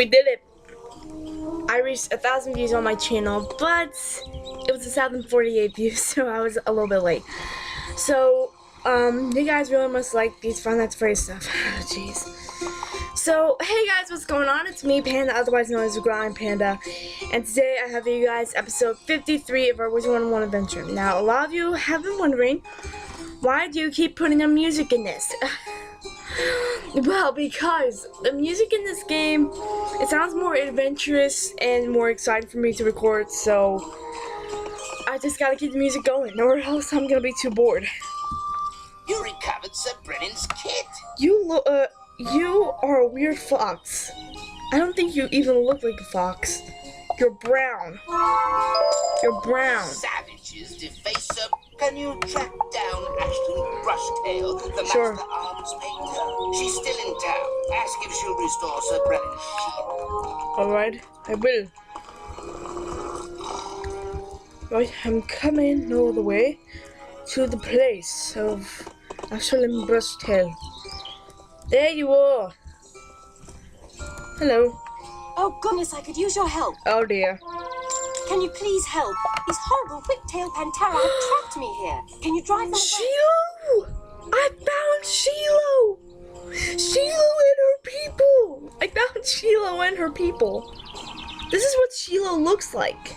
did it. I reached 1,000 views on my channel, but it was 1,048 views, so I was a little bit late. So, you guys really must like these Five Nights at Freddy's stuff. Jeez. So, hey guys, what's going on? It's me, Panda, otherwise known as the Grind Panda, and today I have for you guys episode 53 of our Wizard101 adventure. Now, a lot of you have been wondering, why do you keep putting the music in this? Well, because the music in this game, it sounds more adventurous and more exciting for me to record, so I just gotta keep the music going, or else I'm gonna be too bored. You recovered Sir Brennan's kit. You are a weird fox. I don't think you even look like a fox. You're brown. You're brown. Savages defacer. Can you track down Ashley Brushtail, the Master Arms Painter? She's still in town. Ask if she'll restore Sir Brennan's shield. Alright, I will. Right, I'm coming all the way to the place of Ashley Brushtail. There you are. Hello. Oh goodness, I could use your help. Oh dear. Can you please help? These horrible whip-tailed Pantera have trapped me here. Can you drive them away? Shiloh! I found Shiloh! Shiloh and her people! I found Shiloh and her people. This is what Shiloh looks like.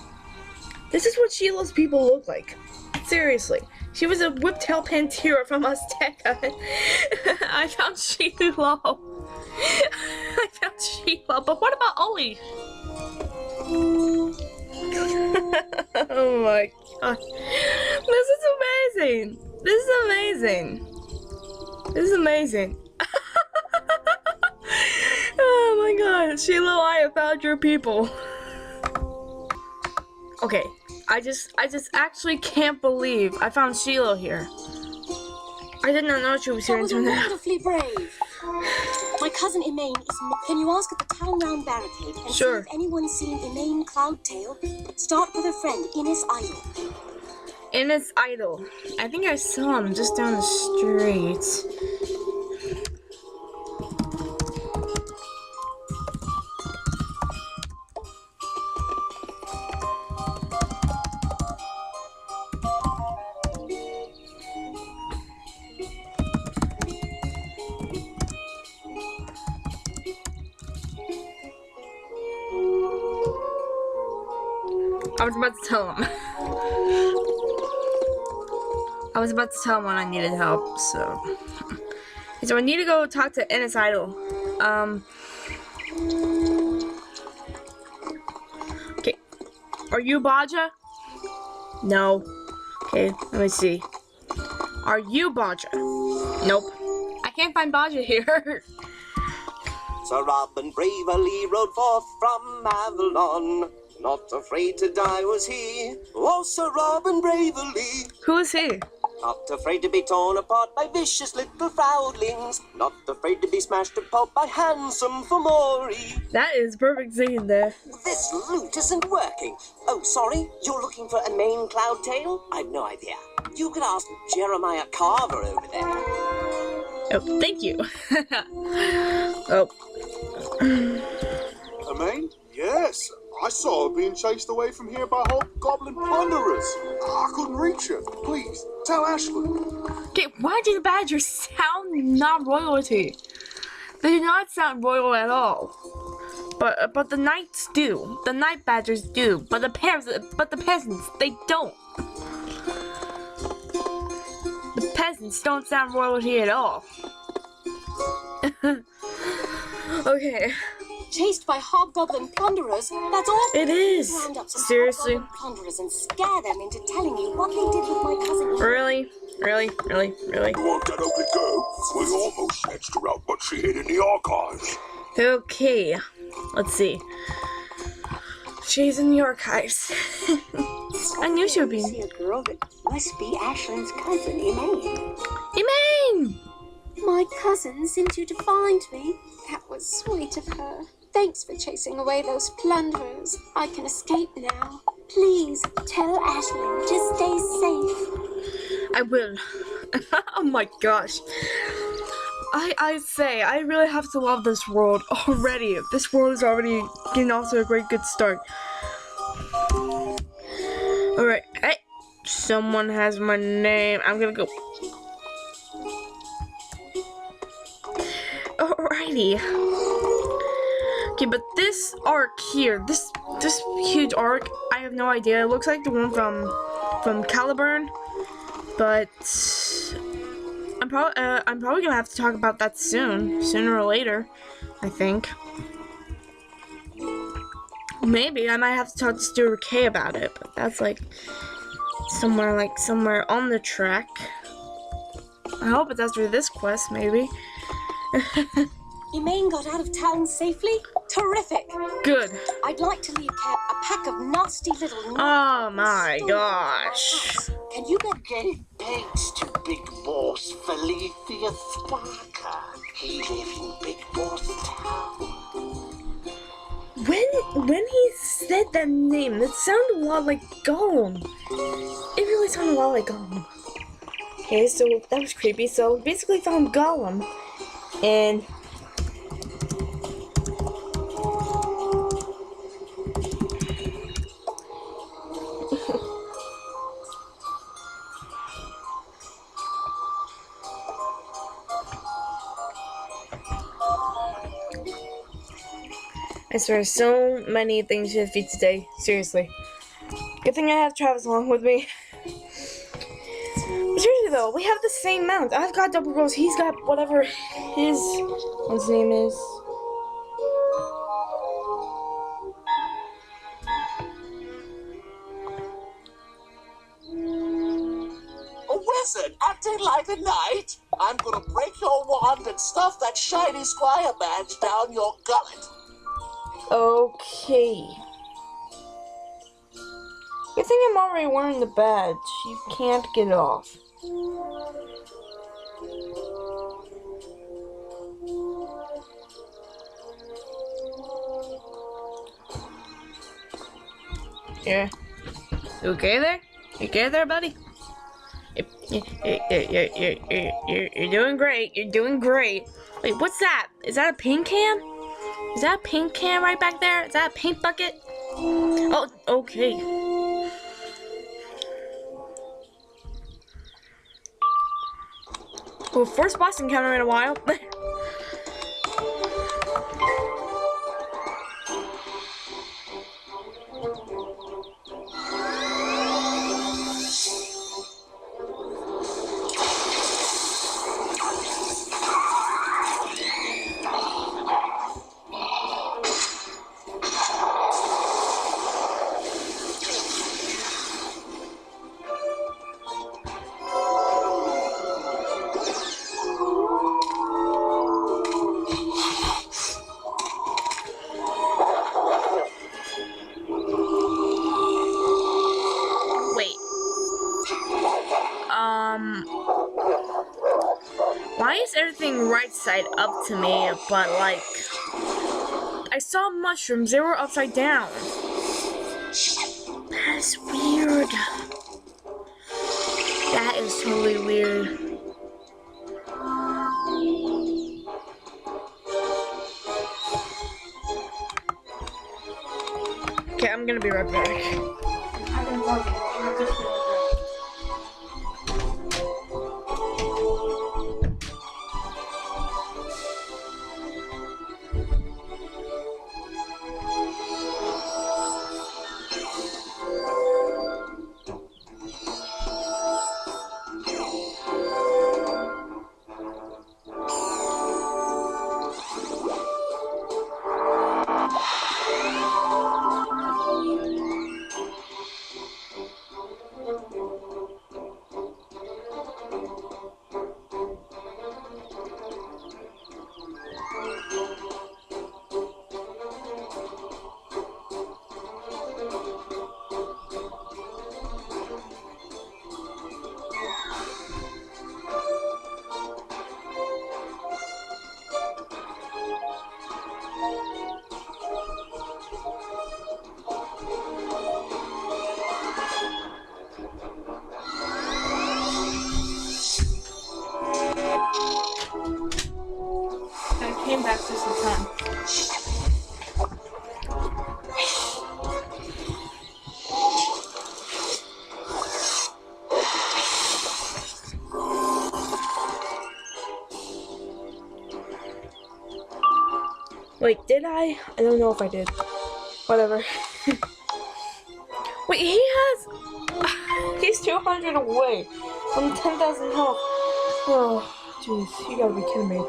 This is what Shiloh's people look like. Seriously. She was a whip-tailed Pantera from Azteca. I found Shiloh. I found Shiloh. But what about Ollie? Oh my god. This is amazing. This is amazing. This is amazing. Oh my god. Shiloh, I have found your people. Okay. I just actually can't believe I found Shiloh here. I did not know she was here until now. Wonderfully brave. My cousin Emaine is. Can you ask at the town round barricade and see if anyone's seen Emaine Cloudtail? Start with a friend, Innes Idol. Innes Idol. I think I saw him just down the street. I was about to tell him. I was about to tell him when I needed help, so. So I need to go talk to Innes Idol. Okay. Are you Baja? No. Okay, let me see. Are you Baja? Nope. I can't find Baja here. Sir Robin bravely rode forth from Avalon. Not afraid to die was he. Oh, Sir Robin bravely. Who is he? Not afraid to be torn apart by vicious little foundlings. Not afraid to be smashed to pulp by handsome Fomori. That is perfect singing there. This loot isn't working. Oh, sorry, you're looking for a main Cloudtail? I've no idea. You could ask Jeremiah Carver over there. Oh, thank you. Oh. Emaine? Yes. I saw her being chased away from here by hobgoblin plunderers. I couldn't reach her. Please, tell Ashley. Okay, why do the badgers sound not royalty? They do not sound royal at all. But the knights do. The night badgers do. But the peasants, they don't. The peasants don't sound royalty at all. Okay. Chased by hobgoblin plunderers? That's all. It is. Round up some Seriously. hobgoblin plunderers and scare them into telling you what they did with my cousin. Really? Really? Really? Really? You want that ugly girl? We almost snatched her out, but she hid in the archives. Okay. Let's see. She's in the archives. I knew she would be. See a girl that must be Ashlyn's cousin, Emaine. Emaine! My cousin sent you to find me. That was sweet of her. Thanks for chasing away those plunderers. I can escape now. Please tell Ashlyn to stay safe. I will. Oh my gosh. I say, I really have to love this world already. This world is already getting off to a great good start. Alright, hey, someone has my name. I'm gonna go. Alrighty. Okay, but this arc here, this huge arc, I have no idea. It looks like the one from Caliburn, but I'm probably gonna have to talk about that sooner or later, I think. Maybe I might have to talk to Stuart K about it, but that's like somewhere on the track. I hope it's after this quest, maybe. Emaine got out of town safely? Terrific! Good. I'd like to leave Caer a pack of nasty little... Oh my gosh. Can you get... Okay, thanks to Big Boss Felicia Sparker. He lives in Big Boss Town. When he said that name, it sounded a lot like Gollum. It really sounded a lot like Gollum. Okay, so that was creepy. So basically found Gollum, and I swear, so many things to defeat today. Seriously. Good thing I have Travis along with me. Seriously though, we have the same mount. I've got double rose. He's got whatever his name is. A wizard acting like a knight? I'm gonna break your wand and stuff that shiny squire badge down your gullet. Okay. Good thing I'm already wearing the badge. You can't get it off. Yeah. You okay there? You okay there, buddy? You're doing great. You're doing great. Wait, what's that? Is that a paint can? Is that a paint can right back there? Is that a paint bucket? Oh, okay. Well, first boss encounter in a while. Why is everything right side up to me, but like, I saw mushrooms, they were upside down. That is weird. That is totally weird. Okay, I'm gonna be right back. that's just a 10. Wait, did I? I don't know if I did. Whatever. Wait, he has... He's 200 away from 10,000 health. Oh, jeez. You gotta be kidding me.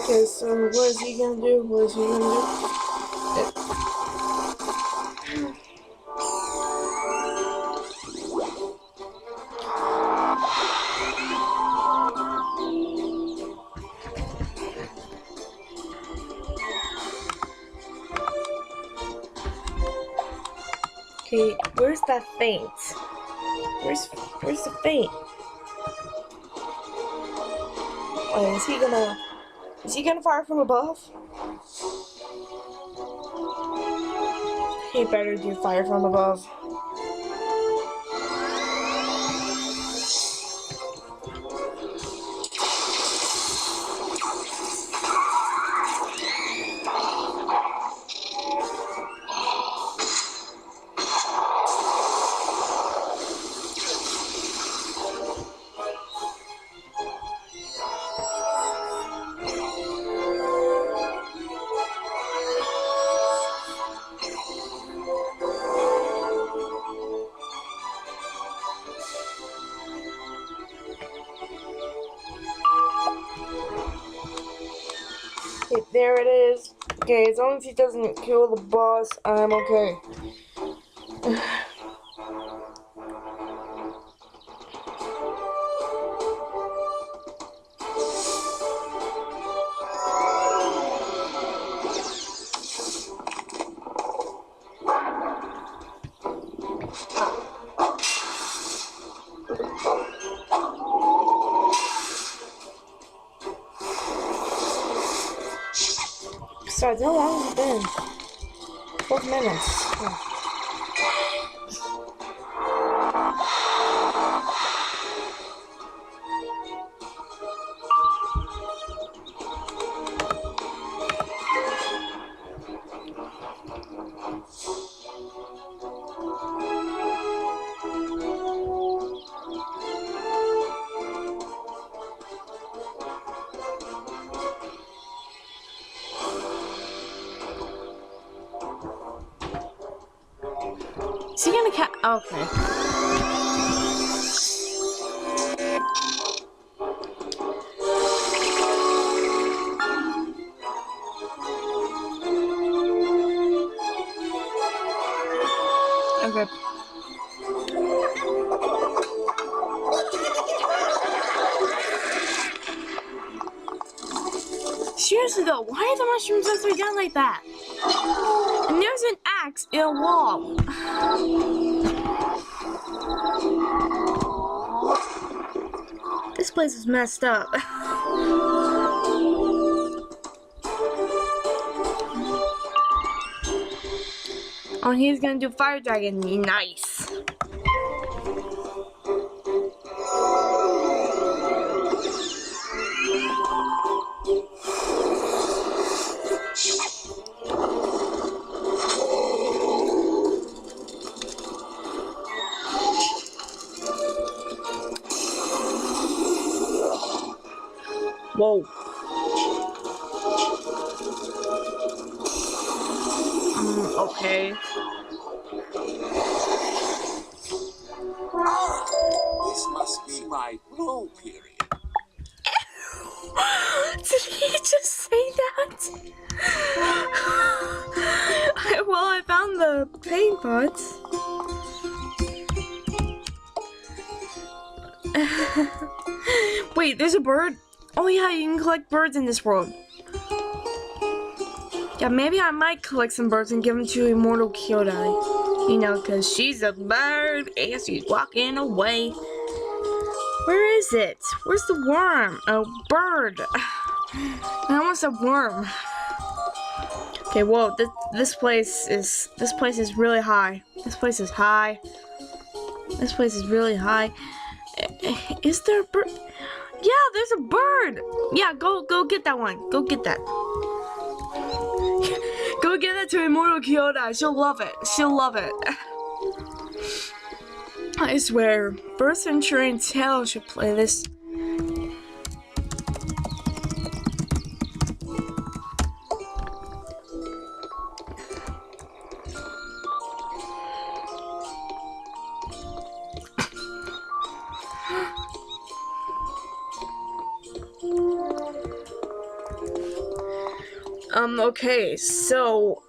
Okay, so what is he gonna do? What is he gonna do? Okay, where's that feint? Where's the feint? Wait, is he gonna fire from above? He better do fire from above. Okay, there it is. Okay, as long as he doesn't kill the boss, I'm okay. Besides, how long has it been? 12 minutes. Oh. Is he gonna okay. Okay. Seriously though, why are the mushrooms upside down like that? And there's an axe in a wall. This place is messed up. Oh, he's gonna do fire dragon. Nice. Whoa. Okay. This must be my low period. Did he just say that? Well, I found the paint pots. Wait, there's a bird? Oh yeah, you can collect birds in this world. Yeah, maybe I might collect some birds and give them to Immortal Kyodai. You know, because she's a bird and she's walking away. Where is it? Where's the worm? Oh, bird. I almost said worm. Okay, whoa, this place is really high. This place is high. This place is really high. Is there a bird? Yeah, there's a bird. Yeah, go get that one. Go get that. Go get that to Immortal Kyodai. She'll love it. She'll love it. I swear, Birth Ventura and Tail should play this. Okay, so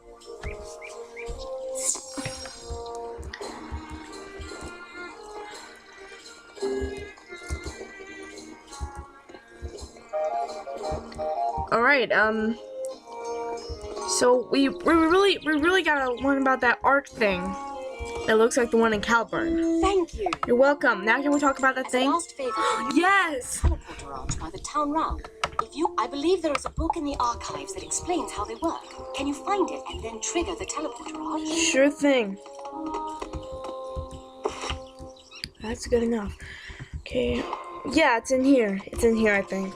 alright, so we really gotta learn about that arc thing that looks like the one in Calburn. Thank you. You're welcome. Now can we talk about that thing? Last favor, can you Yes! teleporter arch by the town round? I believe there is a book in the archives that explains how they work. Can you find it and then trigger the teleporter arch? Sure thing. That's good enough. Okay. Yeah, it's in here. It's in here, I think.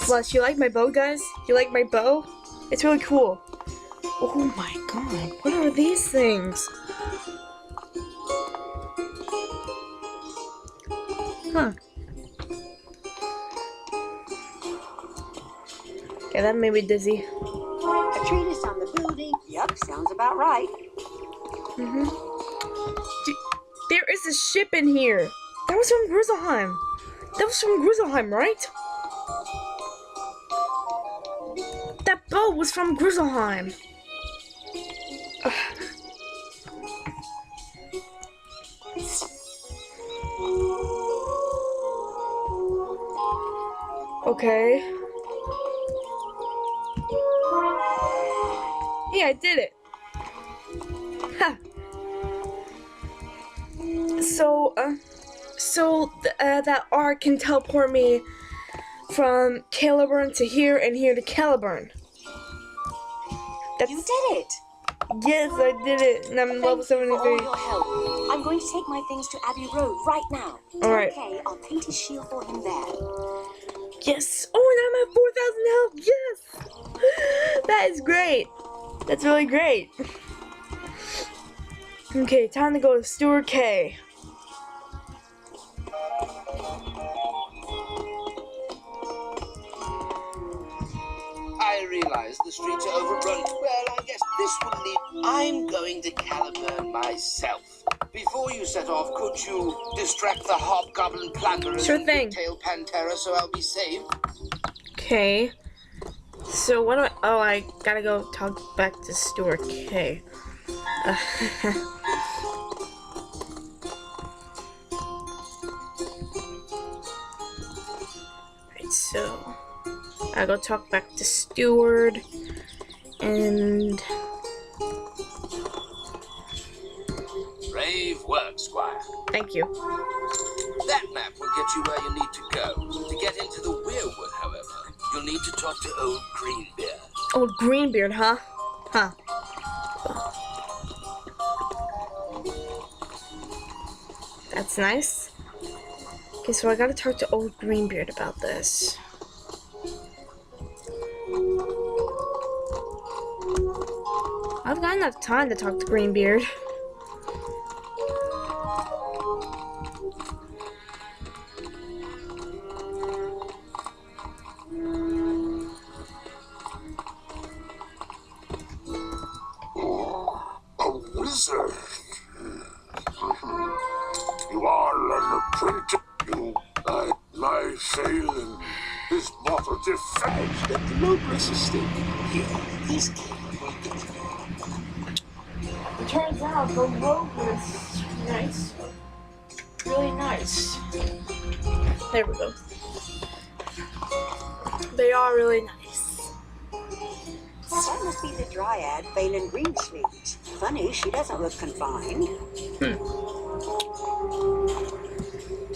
Plus, you like my bow, guys? You like my bow? It's really cool. Oh my god. What are these things? Huh. Okay, that made me dizzy. A treatise on the building. Yep, sounds about right. There is a ship in here. That was from Grizzleheim. That was from Grizzleheim, right? That boat was from Grizzleheim. Okay. Yeah, I did it. Ha. So that arc can teleport me from Caliburn to here and here to Caliburn. You did it! Yes, I did it, and I'm level Thank you for all 73. your help. I'm going to take my things to Abbey Road right now. Alright. Okay, I'll paint his shield for him there. Yes! Oh, and I'm at 4,000 health! Yes! That is great! That's really great. Okay, time to go to Stewart K. I realize the streets are overrun. Well, I guess this will lead. I'm going to Caliburn myself. Before you set off, could you distract the hobgoblin plunderers Sure and thing. tail Pantera so I'll be saved? Okay. So what do I... Oh, I gotta go talk back to Stewart K. Right, so... I go talk back to Stewart. And... Brave work, Squire. Thank you. That map will get you where you need to go. To get into the Weirwood, however, you'll need to talk to old Greenbeard. Old Greenbeard, huh? Huh. That's nice. Okay, so I gotta talk to old Greenbeard about this. I've got enough time to talk to Greenbeard. A wizard. You are an apprentice. You, my failing is but a defense that the noblest estate here is It turns out the rogue is nice. Really nice. There we go. They are really nice. That must be the dryad, Phelan Greensleeves. Funny, she doesn't look confined.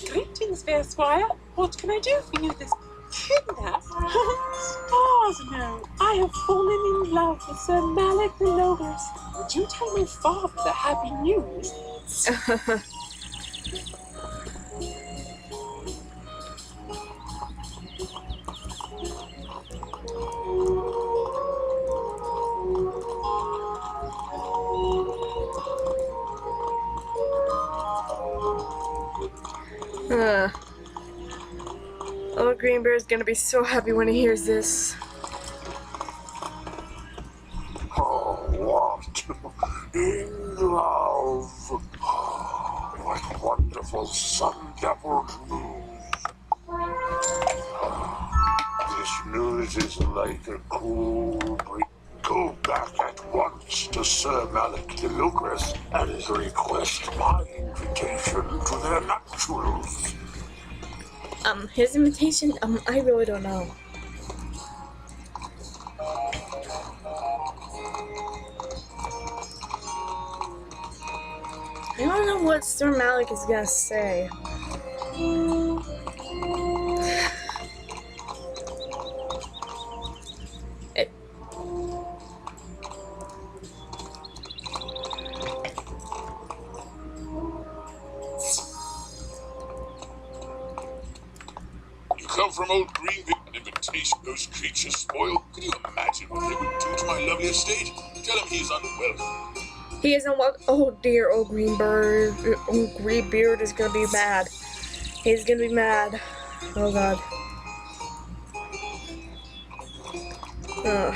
Greetings, fair squire. What can I do for you this kidnap? Stars, no. I have fallen in love with Sir Malik the Logos. Would you tell my father the happy news? Oh, Green Bear is gonna be so happy when he hears this. Oh, what? In love. What wonderful sun-dappled news. This news is like a cool breeze. Go back at once to Sir Malik the Logos and request my invitation to their nuptials. His invitation, I really don't know. I don't know what Sir Malik is gonna say. Come from old Greenville, an invitation those creatures spoil. Can you imagine what they would do to my lovely estate? Tell him he is unwelcome. He isn't welcome. Oh dear, old Greenbeard. Old Greenbeard is gonna be mad. He's gonna be mad. Oh god. Ugh.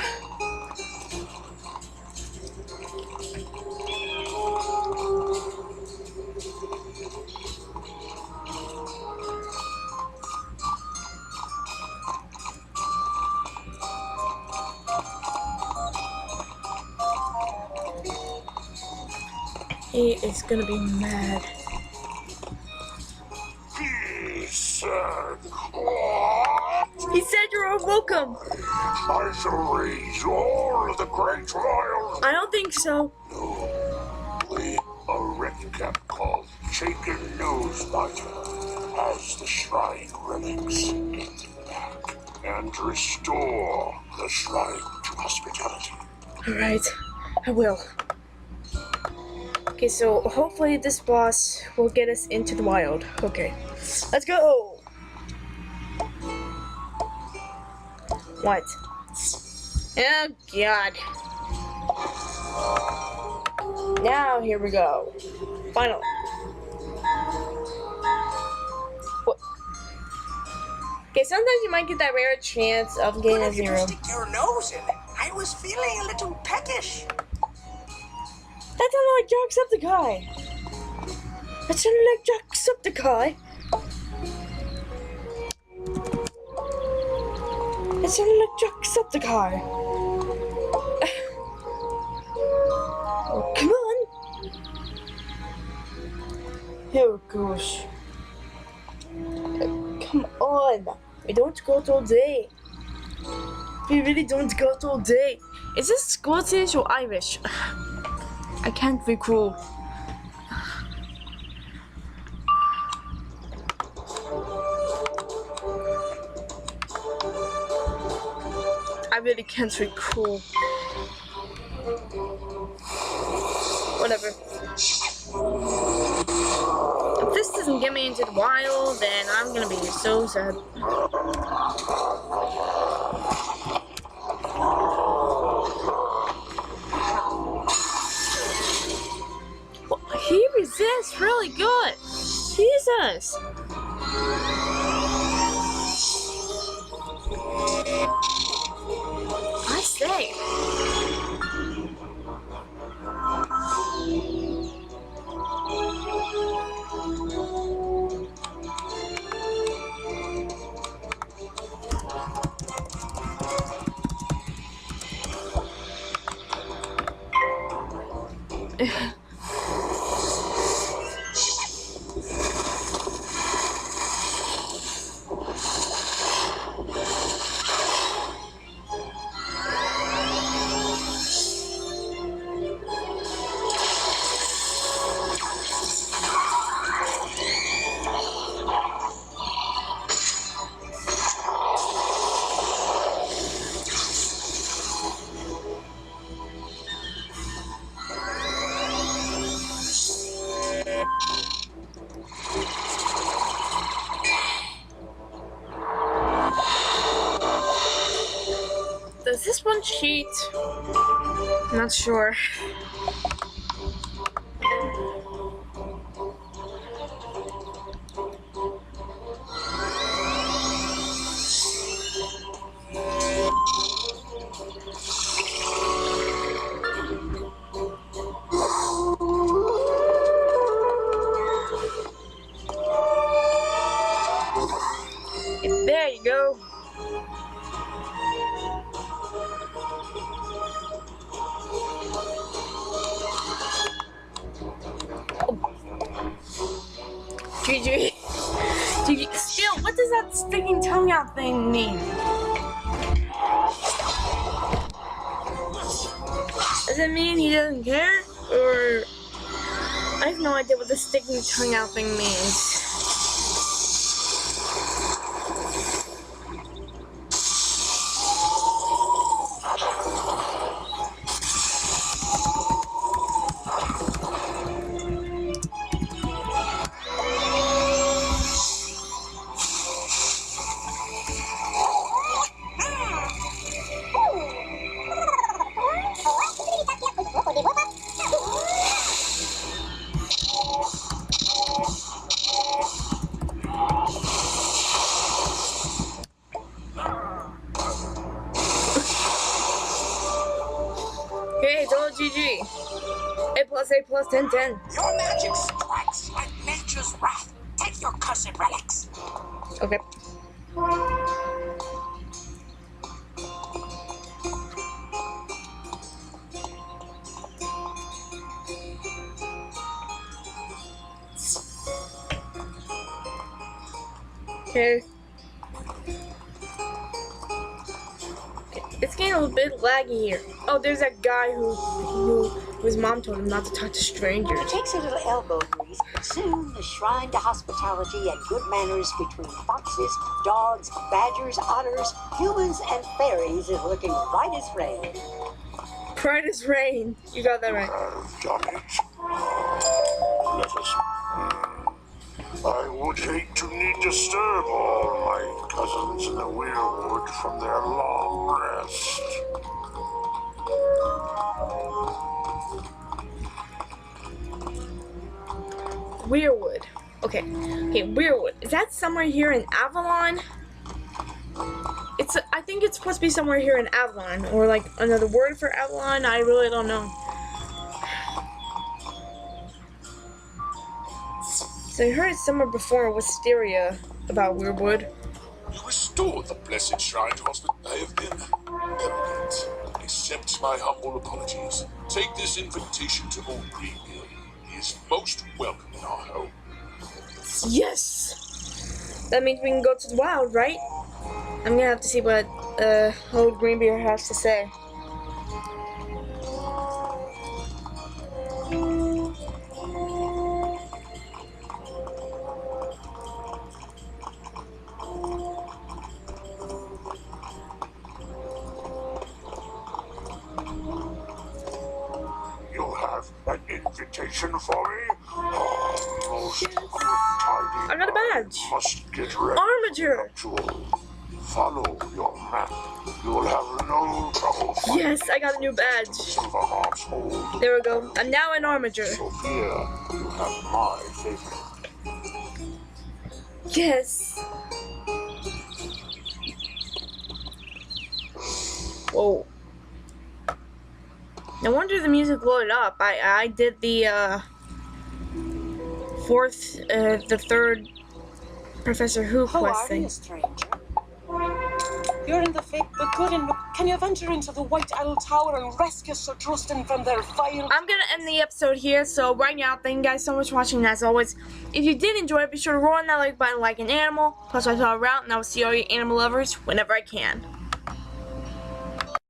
He is gonna be mad. He said, what? He said you're welcome. I shall raise all of the great royals. I don't think so. Only a redcap called Shaken Nosebiter has the shrine relics. Get them back and restore the shrine to hospitality. Alright, I will. Okay, so hopefully this boss will get us into the wild. Okay, let's go! What? Oh god. Now, here we go. Finally. What? Okay, sometimes you might get that rare chance of getting a zero. Stick your nose in it. I was feeling a little peckish. That sounded like Jacksepticeye. That sounded like Jacksepticeye. That sounded like Jacksepticeye. Oh, come on. Oh gosh. Come on. We don't go all day. We really don't go all day. Is this Scottish or Irish? I can't recall. I really can't recall. Whatever. If this doesn't get me into the wild, then I'm gonna be so sad. He resists really good. Jesus. I say. this one cheat? Not sure. There you go. GG. GG. Still, what does that sticking tongue out thing mean? Does it mean he doesn't care? Or I have no idea what the sticking tongue out thing means. Okay, it's all GG. A+, 10, 10. Your magic strikes like nature's wrath. Take your cursed relics. Okay. Okay. It's getting a little bit laggy here. Oh, there's that guy whose mom told him not to talk to strangers. It takes a little elbow grease, but soon the shrine to hospitality and good manners between foxes, dogs, badgers, otters, humans, and fairies is looking bright as rain. Bright as rain. You got that right. I've done it. Let us. I would hate to need to disturb all my cousins in the weirwood from their long rest. Weirwood. Okay. Okay, Weirwood. Is that somewhere here in Avalon? I think it's supposed to be somewhere here in Avalon, or like another word for Avalon. I really don't know. So I heard it somewhere before in Wisteria about Weirwood. You restored the blessed shrine to hospital. I have been eminent. Accept my humble apologies. Take this invitation to Old Greenville. He is most welcome in our home. Yes! That means we can go to the wild, right? I'm gonna have to see what Old Greenbeer has to say. You have an invitation for me? Oh, most good tidings. I got a badge. Must get ready. Armature. Follow your map. You will have no trouble. Yes, I got a new badge. There we go. I'm now in Armature. Sophia, you have my favor. Yes. Whoa. No wonder the music loaded up. I did the third Professor Who quest thing. How are you, stranger? You're in the faith, the good, and can you venture into the White Owl Tower and rescue Sir Trustan from their vile... I'm gonna end the episode here, so right now, thank you guys so much for watching, and as always, if you did enjoy it, be sure to roll on that like button like an animal, plus I saw a route, and I will see all you animal lovers whenever I can.